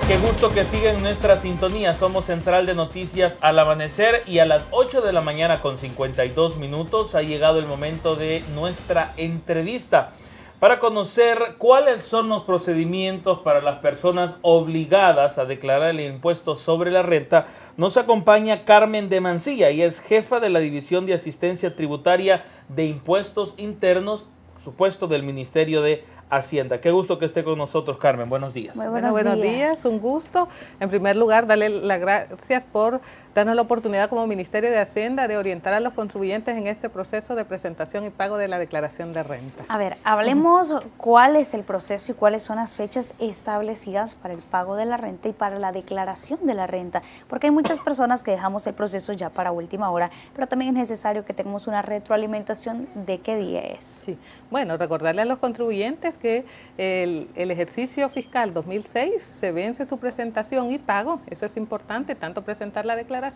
Qué gusto que siguen nuestra sintonía. Somos Central de Noticias al amanecer y a las 8 de la mañana con 52 minutos ha llegado el momento de nuestra entrevista para conocer cuáles son los procedimientos para las personas obligadas a declarar el impuesto sobre la renta. Nos acompaña Carmen de Mancilla y es jefa de la División de Asistencia Tributaria de Impuestos Internos, supuesto del Ministerio de Hacienda. Qué gusto que esté con nosotros, Carmen. Buenos días. Muy buenos días, un gusto. En primer lugar, darle las gracias por darnos la oportunidad como Ministerio de Hacienda de orientar a los contribuyentes en este proceso de presentación y pago de la declaración de renta. A ver, hablemos cuál es el proceso y cuáles son las fechas establecidas para el pago de la renta y para la declaración de la renta, porque hay muchas personas que dejamos el proceso ya para última hora, pero también es necesario que tengamos una retroalimentación de qué día es. Sí, bueno, recordarle a los contribuyentes que el ejercicio fiscal 2006 se vence su presentación y pago. Eso es importante, tanto presentar la declaración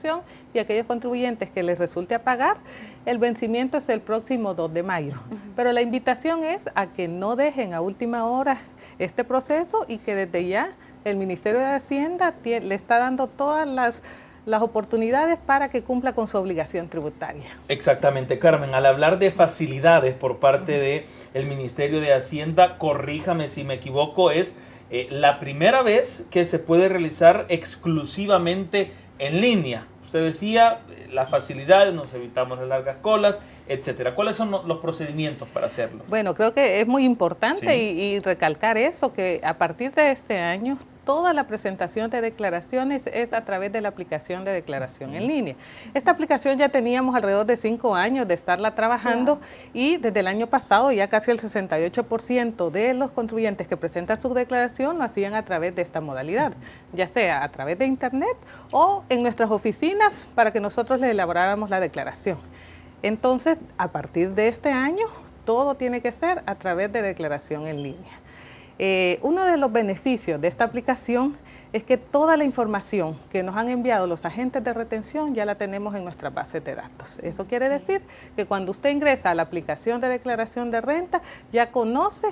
y aquellos contribuyentes que les resulte a pagar, el vencimiento es el próximo 2 de mayo. Pero la invitación es a que no dejen a última hora este proceso y que desde ya el Ministerio de Hacienda le está dando todas las oportunidades para que cumpla con su obligación tributaria. Exactamente, Carmen. Al hablar de facilidades por parte del Ministerio de Hacienda, corríjame si me equivoco, es la primera vez que se puede realizar exclusivamente en línea. Usted decía, las facilidades, nos evitamos las largas colas, etcétera. ¿Cuáles son los procedimientos para hacerlo? Bueno, creo que es muy importante Sí. y recalcar eso, que a partir de este año toda la presentación de declaraciones es a través de la aplicación de declaración en línea. Esta aplicación ya teníamos alrededor de 5 años de estarla trabajando y desde el año pasado ya casi el 68% de los contribuyentes que presentan su declaración lo hacían a través de esta modalidad, ya sea a través de internet o en nuestras oficinas para que nosotros les elaboráramos la declaración. Entonces, a partir de este año, todo tiene que ser a través de declaración en línea. Uno de los beneficios de esta aplicación es que toda la información que nos han enviado los agentes de retención ya la tenemos en nuestra base de datos. Eso quiere decir que cuando usted ingresa a la aplicación de declaración de renta, ya conoce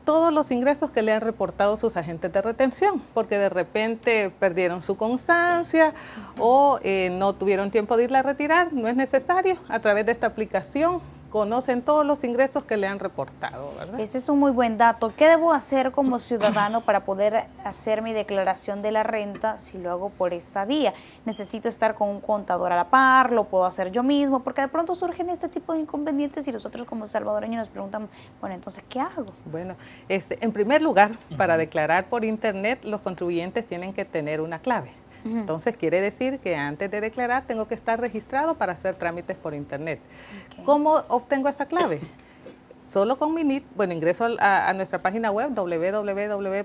todos los ingresos que le han reportado sus agentes de retención, porque de repente perdieron su constancia o no tuvieron tiempo de irla a retirar. No es necesario, a través de esta aplicación conocen todos los ingresos que le han reportado, ¿verdad? Ese es un muy buen dato. ¿Qué debo hacer como ciudadano para poder hacer mi declaración de la renta si lo hago por esta vía? ¿Necesito estar con un contador a la par? ¿Lo puedo hacer yo mismo? Porque de pronto surgen este tipo de inconvenientes y nosotros como salvadoreños nos preguntamos, bueno, entonces, ¿qué hago? Bueno, en primer lugar, para declarar por internet, los contribuyentes tienen que tener una clave. Entonces, quiere decir que antes de declarar tengo que estar registrado para hacer trámites por internet. ¿Cómo obtengo esa clave? Solo con mi NIT, bueno, ingreso a nuestra página web www.mh.gov.sb,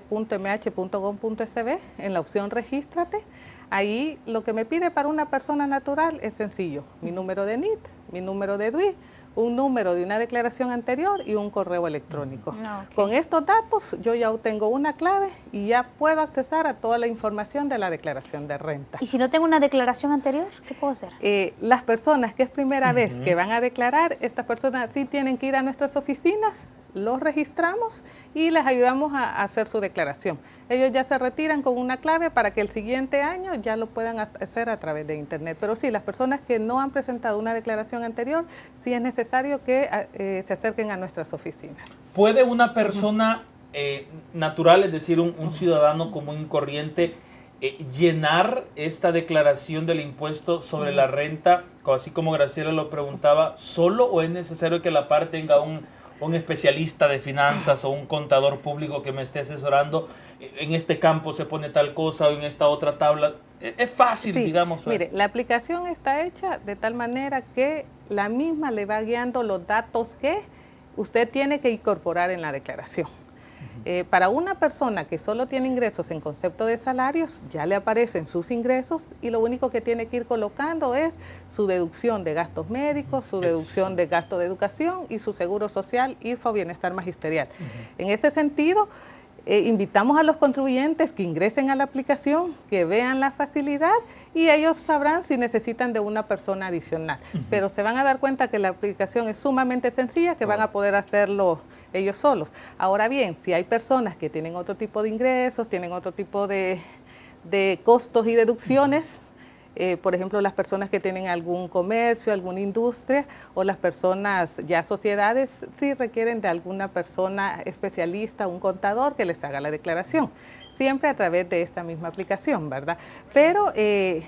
en la opción Regístrate. Ahí lo que me pide para una persona natural es sencillo: mi número de NIT, mi número de DUI, un número de una declaración anterior y un correo electrónico. Con estos datos yo ya obtengo una clave y ya puedo accesar a toda la información de la declaración de renta. ¿Y si no tengo una declaración anterior, qué puedo hacer? Las personas que es primera vez que van a declarar, estas personas sí tienen que ir a nuestras oficinas, los registramos y les ayudamos a hacer su declaración. Ellos ya se retiran con una clave para que el siguiente año ya lo puedan hacer a través de internet. Pero sí, las personas que no han presentado una declaración anterior, sí es necesario que se acerquen a nuestras oficinas. ¿Puede una persona natural, es decir, un ciudadano común y corriente, llenar esta declaración del impuesto sobre la renta, así como Graciela lo preguntaba, solo, o es necesario que la par tenga un especialista de finanzas o un contador público que me esté asesorando? En este campo se pone tal cosa o en esta otra tabla? Es fácil, sí, digamos. Mire, la aplicación está hecha de tal manera que la misma le va guiando los datos que usted tiene que incorporar en la declaración. Para una persona que solo tiene ingresos en concepto de salarios, ya le aparecen sus ingresos y lo único que tiene que ir colocando es su deducción de gastos médicos, su deducción de gasto de educación y su seguro social, IFA o bienestar magisterial. En ese sentido, invitamos a los contribuyentes que ingresen a la aplicación, que vean la facilidad y ellos sabrán si necesitan de una persona adicional. Pero se van a dar cuenta que la aplicación es sumamente sencilla, que van a poder hacerlo ellos solos. Ahora bien, si hay personas que tienen otro tipo de ingresos, tienen otro tipo de de costos y deducciones. Por ejemplo, las personas que tienen algún comercio, alguna industria, o las personas ya sociedades, sí requieren de alguna persona especialista, un contador que les haga la declaración, siempre a través de esta misma aplicación, ¿verdad? Pero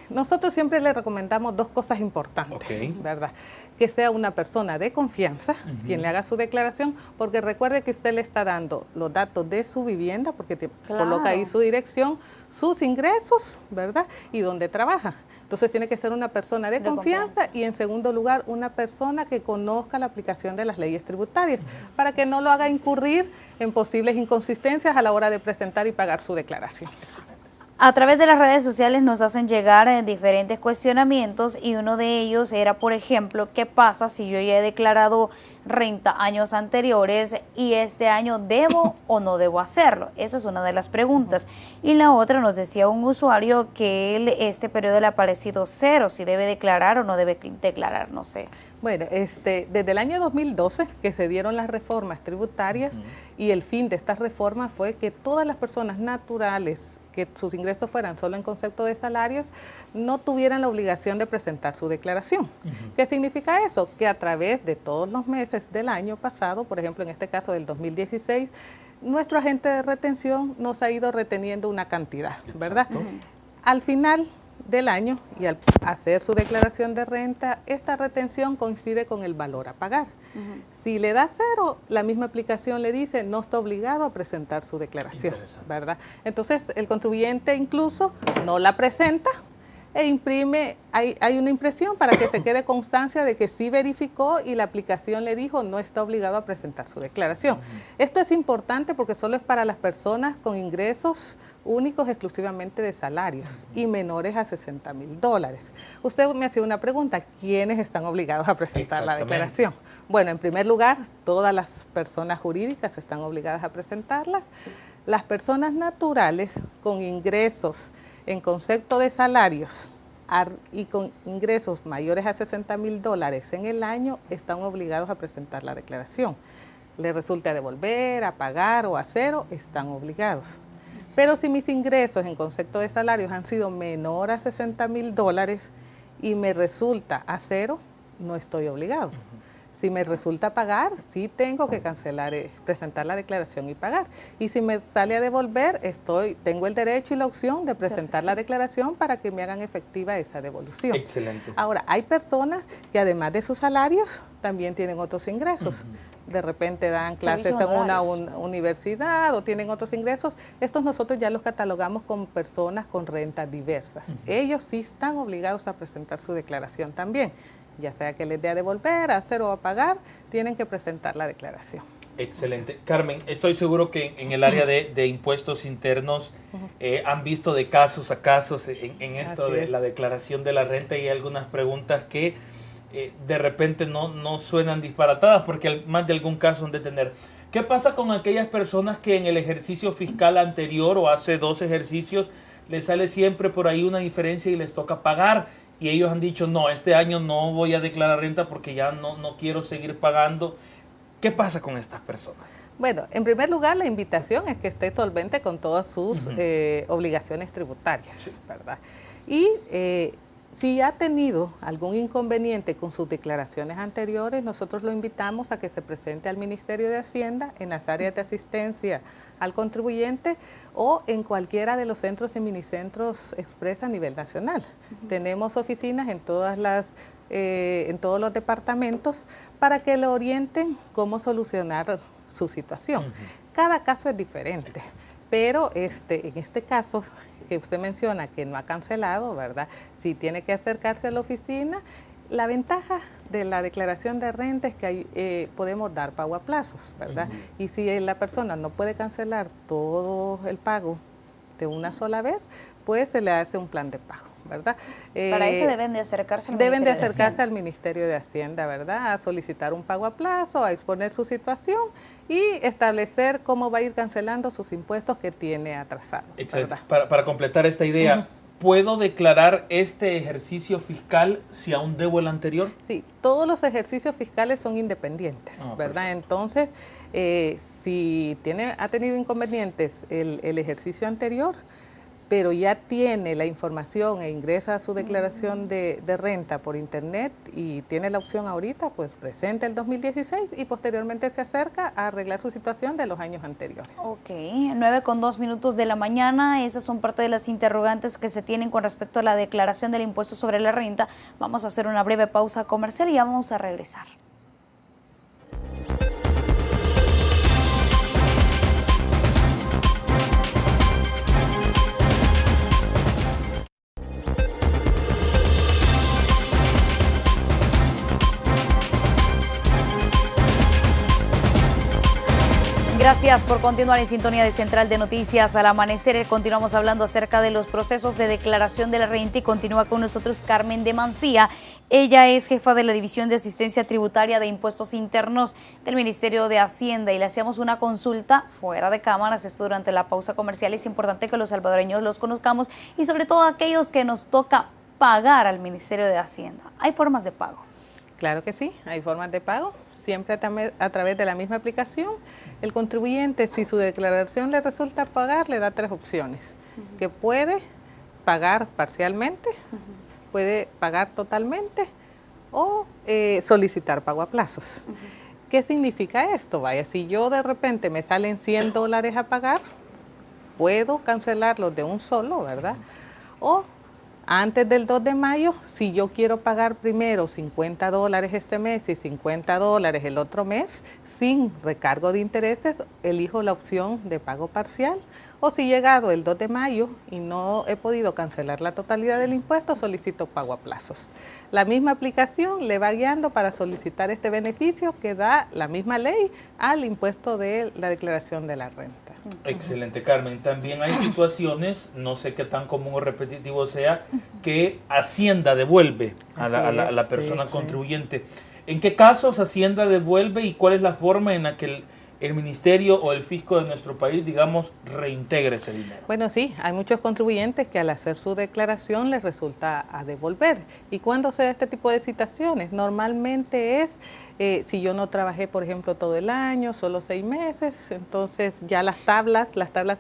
nosotros siempre le recomendamos dos cosas importantes, ¿verdad? Que sea una persona de confianza quien le haga su declaración, porque recuerde que usted le está dando los datos de su vivienda, porque coloca ahí su dirección, sus ingresos, ¿verdad? Y dónde trabaja. Entonces tiene que ser una persona de confianza y en segundo lugar una persona que conozca la aplicación de las leyes tributarias para que no lo haga incurrir en posibles inconsistencias a la hora de presentar y pagar su declaración. A través de las redes sociales nos hacen llegar diferentes cuestionamientos y uno de ellos era, por ejemplo, ¿qué pasa si yo ya he declarado renta años anteriores y este año debo o no debo hacerlo? Esa es una de las preguntas. Y la otra nos decía un usuario que este periodo le ha parecido cero, si debe declarar o no debe declarar, no sé. Bueno, desde el año 2012 que se dieron las reformas tributarias y el fin de estas reformas fue que todas las personas naturales que sus ingresos fueran solo en concepto de salarios, no tuvieran la obligación de presentar su declaración. ¿Qué significa eso? Que a través de todos los meses del año pasado, por ejemplo en este caso del 2016, nuestro agente de retención nos ha ido reteniendo una cantidad, ¿verdad? Al final del año y al hacer su declaración de renta, esta retención coincide con el valor a pagar. Si le da cero, la misma aplicación le dice no está obligado a presentar su declaración, ¿verdad? Entonces el contribuyente incluso no la presenta e imprime, hay una impresión para que se quede constancia de que sí verificó y la aplicación le dijo no está obligado a presentar su declaración. Esto es importante porque solo es para las personas con ingresos únicos exclusivamente de salarios y menores a $60,000. Usted me hacía una pregunta, ¿quiénes están obligados a presentar la declaración? Bueno, en primer lugar, todas las personas jurídicas están obligadas a presentarlas. Las personas naturales con ingresos en concepto de salarios y con ingresos mayores a $60,000 en el año están obligados a presentar la declaración. Le resulta devolver, a pagar o a cero, están obligados. Pero si mis ingresos en concepto de salarios han sido menor a $60,000 y me resulta a cero, no estoy obligado. Si me resulta pagar, sí tengo que cancelar, presentar la declaración y pagar. Y si me sale a devolver, tengo el derecho y la opción de presentar la declaración para que me hagan efectiva esa devolución. Excelente. Ahora, hay personas que además de sus salarios, también tienen otros ingresos. De repente dan clases en una universidad o tienen otros ingresos. Estos nosotros ya los catalogamos como personas con rentas diversas. Ellos sí están obligados a presentar su declaración también. Ya sea que les dé a devolver, a hacer o a pagar, tienen que presentar la declaración. Excelente. Carmen, estoy seguro que en el área de impuestos internos han visto de casos a casos en esto de la declaración de la renta y hay algunas preguntas que de repente no suenan disparatadas porque más de algún caso han de tener. ¿Qué pasa con aquellas personas que en el ejercicio fiscal anterior o hace 2 ejercicios les sale siempre por ahí una diferencia y les toca pagar? Y ellos han dicho, no, este año no voy a declarar renta porque ya no quiero seguir pagando. ¿Qué pasa con estas personas? Bueno, en primer lugar, la invitación es que esté solvente con todas sus obligaciones tributarias, ¿verdad? Y si ha tenido algún inconveniente con sus declaraciones anteriores, nosotros lo invitamos a que se presente al Ministerio de Hacienda en las áreas de asistencia al contribuyente o en cualquiera de los centros y minicentros express a nivel nacional. Tenemos oficinas en todos los departamentos para que le orienten cómo solucionar su situación. Cada caso es diferente. Pero en este caso que usted menciona que no ha cancelado, ¿verdad? Si tiene que acercarse a la oficina, la ventaja de la declaración de renta es que podemos dar pago a plazos, ¿verdad? Y si la persona no puede cancelar todo el pago de una sola vez, pues se le hace un plan de pago, ¿verdad? Para eso deben de acercarse al Ministerio de Hacienda, ¿verdad? A solicitar un pago a plazo, a exponer su situación y establecer cómo va a ir cancelando sus impuestos que tiene atrasados. Exacto. Para completar esta idea, ¿puedo declarar este ejercicio fiscal si aún debo el anterior? Sí, todos los ejercicios fiscales son independientes, ¿verdad? Perfecto. Entonces, si ha tenido inconvenientes el ejercicio anterior, pero ya tiene la información e ingresa a su declaración de renta por internet y tiene la opción ahorita, pues presenta el 2016 y posteriormente se acerca a arreglar su situación de los años anteriores. Ok, 9:02 de la mañana, esas son parte de las interrogantes que se tienen con respecto a la declaración del impuesto sobre la renta. Vamos a hacer una breve pausa comercial y ya vamos a regresar. Gracias por continuar en sintonía de Central de Noticias al Amanecer. Continuamos hablando acerca de los procesos de declaración de la renta y continúa con nosotros Carmen de Mancía. Ella es jefa de la División de Asistencia Tributaria de Impuestos Internos del Ministerio de Hacienda y le hacíamos una consulta fuera de cámaras, esto durante la pausa comercial. Es importante que los salvadoreños los conozcamos y sobre todo aquellos que nos toca pagar al Ministerio de Hacienda. ¿Hay formas de pago? Claro que sí, hay formas de pago, siempre a través de la misma aplicación. El contribuyente, si su declaración le resulta pagar, le da 3 opciones, que puede pagar parcialmente, puede pagar totalmente o solicitar pago a plazos. ¿Qué significa esto? Vaya, si yo de repente me salen $100 a pagar, puedo cancelarlos de un solo, ¿verdad? O antes del 2 de mayo, si yo quiero pagar primero $50 este mes y $50 el otro mes, sin recargo de intereses, elijo la opción de pago parcial. O si llegado el 2 de mayo y no he podido cancelar la totalidad del impuesto, solicito pago a plazos. La misma aplicación le va guiando para solicitar este beneficio que da la misma ley al impuesto de la declaración de la renta. Excelente, Carmen. También hay situaciones, no sé qué tan común o repetitivo sea, que Hacienda devuelve a la persona contribuyente. ¿En qué casos Hacienda devuelve y cuál es la forma en la que el ministerio o el fisco de nuestro país, digamos, reintegre ese dinero? Bueno, sí, hay muchos contribuyentes que al hacer su declaración les resulta a devolver. ¿Y cuándo se da este tipo de situaciones? Normalmente es si yo no trabajé, por ejemplo, todo el año, solo 6 meses, entonces ya las tablas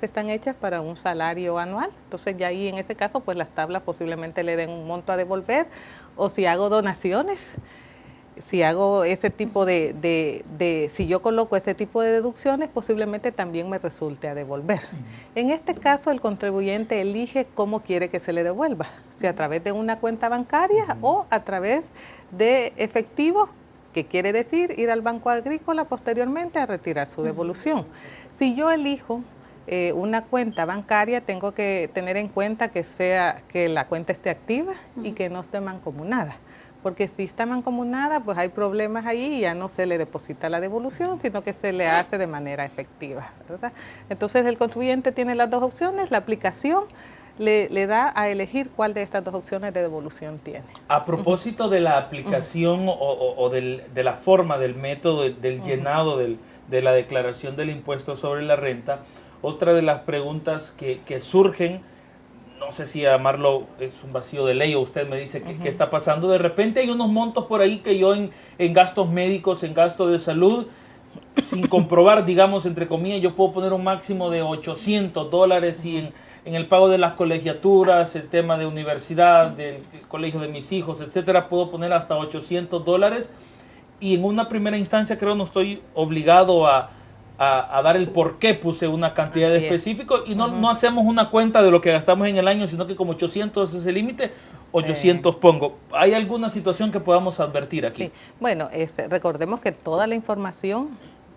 están hechas para un salario anual, entonces ya ahí en ese caso, pues las tablas posiblemente le den un monto a devolver, o si hago donaciones, si hago ese tipo si yo coloco ese tipo de deducciones, posiblemente también me resulte a devolver. En este caso, el contribuyente elige cómo quiere que se le devuelva, si a través de una cuenta bancaria o a través de efectivo, que quiere decir ir al Banco Agrícola posteriormente a retirar su devolución. Si yo elijo una cuenta bancaria, tengo que tener en cuenta que la cuenta esté activa y que no esté mancomunada. Porque si está mancomunada, pues hay problemas ahí y ya no se le deposita la devolución, sino que se le hace de manera efectiva, ¿verdad? Entonces el contribuyente tiene las 2 opciones, la aplicación le da a elegir cuál de estas 2 opciones de devolución tiene. A propósito de la aplicación o de la forma, del método, del llenado de la declaración del impuesto sobre la renta, otra de las preguntas que surgen, no sé si llamarlo es un vacío de ley o usted me dice qué está pasando, de repente hay unos montos por ahí que yo en gastos médicos, en gasto de salud, sin comprobar, digamos, entre comillas, yo puedo poner un máximo de $800 y en el pago de las colegiaturas, el tema de universidad, del colegio de mis hijos, etcétera, puedo poner hasta $800 y en una primera instancia creo no estoy obligado a dar el por qué puse una cantidad específica y no hacemos una cuenta de lo que gastamos en el año, sino que como 800 es el límite, 800 pongo. ¿Hay alguna situación que podamos advertir aquí? Sí. Bueno, recordemos que toda la información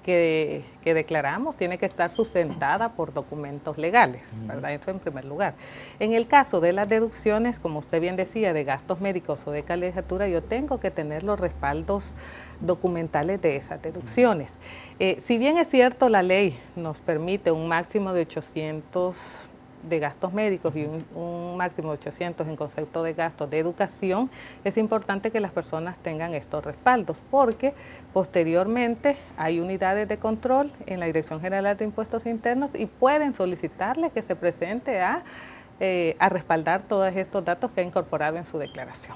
que declaramos tiene que estar sustentada por documentos legales, ¿verdad? Eso en primer lugar. En el caso de las deducciones, como usted bien decía, de gastos médicos o de colegiatura, yo tengo que tener los respaldos documentales de esas deducciones. Si bien es cierto, la ley nos permite un máximo de 800 de gastos médicos y un máximo de 800 en concepto de gastos de educación, es importante que las personas tengan estos respaldos porque posteriormente hay unidades de control en la Dirección General de Impuestos Internos y pueden solicitarle que se presente a respaldar todos estos datos que ha incorporado en su declaración.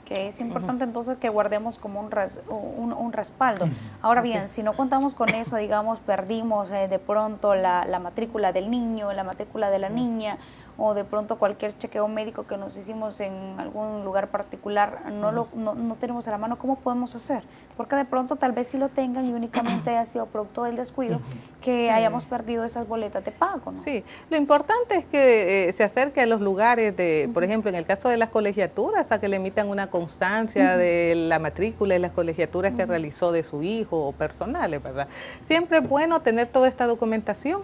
Que es importante entonces que guardemos como un respaldo. Ahora bien, si no contamos con eso, digamos, perdimos de pronto la matrícula del niño, la matrícula de la niña, o de pronto cualquier chequeo médico que nos hicimos en algún lugar particular, no tenemos a la mano, ¿cómo podemos hacer? Porque de pronto tal vez sí lo tengan y únicamente haya sido producto del descuido que hayamos perdido esas boletas de pago, ¿no? Sí, lo importante es que se acerque a los lugares de, por ejemplo, en el caso de las colegiaturas, a que le emitan una constancia de la matrícula y las colegiaturas que realizó de su hijo o personales, ¿verdad? Siempre es bueno tener toda esta documentación.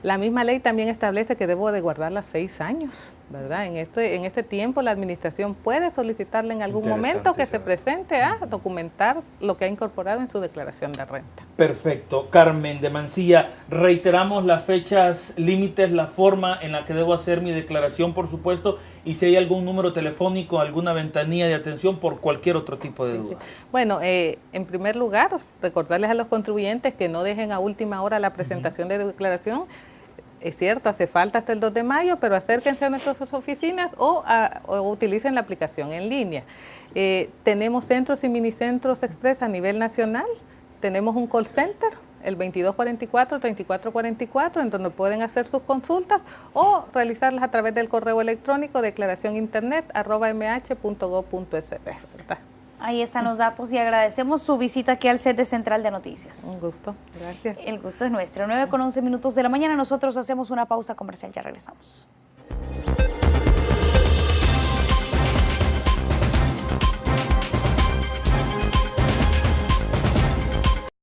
La misma ley también establece que debo de guardarla 6 años, ¿verdad? En este tiempo la administración puede solicitarle en algún momento que se presente a documentar lo que ha incorporado en su declaración de renta. Perfecto. Carmen de Mancilla, reiteramos las fechas límites, la forma en la que debo hacer mi declaración, por supuesto, y si hay algún número telefónico, alguna ventanilla de atención por cualquier otro tipo de duda. Bueno, en primer lugar, recordarles a los contribuyentes que no dejen a última hora la presentación de declaración. Es cierto, hace falta hasta el 2 de mayo, pero acérquense a nuestras oficinas o utilicen la aplicación en línea. Tenemos centros y minicentros express a nivel nacional. Tenemos un call center, el 2244-3444, en donde pueden hacer sus consultas o realizarlas a través del correo electrónico declaracioninternet@mh.gov.sb, ¿verdad? Ahí están los datos y agradecemos su visita aquí al set de Central de Noticias. Un gusto, gracias. El gusto es nuestro. 9:11 de la mañana, nosotros hacemos una pausa comercial, ya regresamos.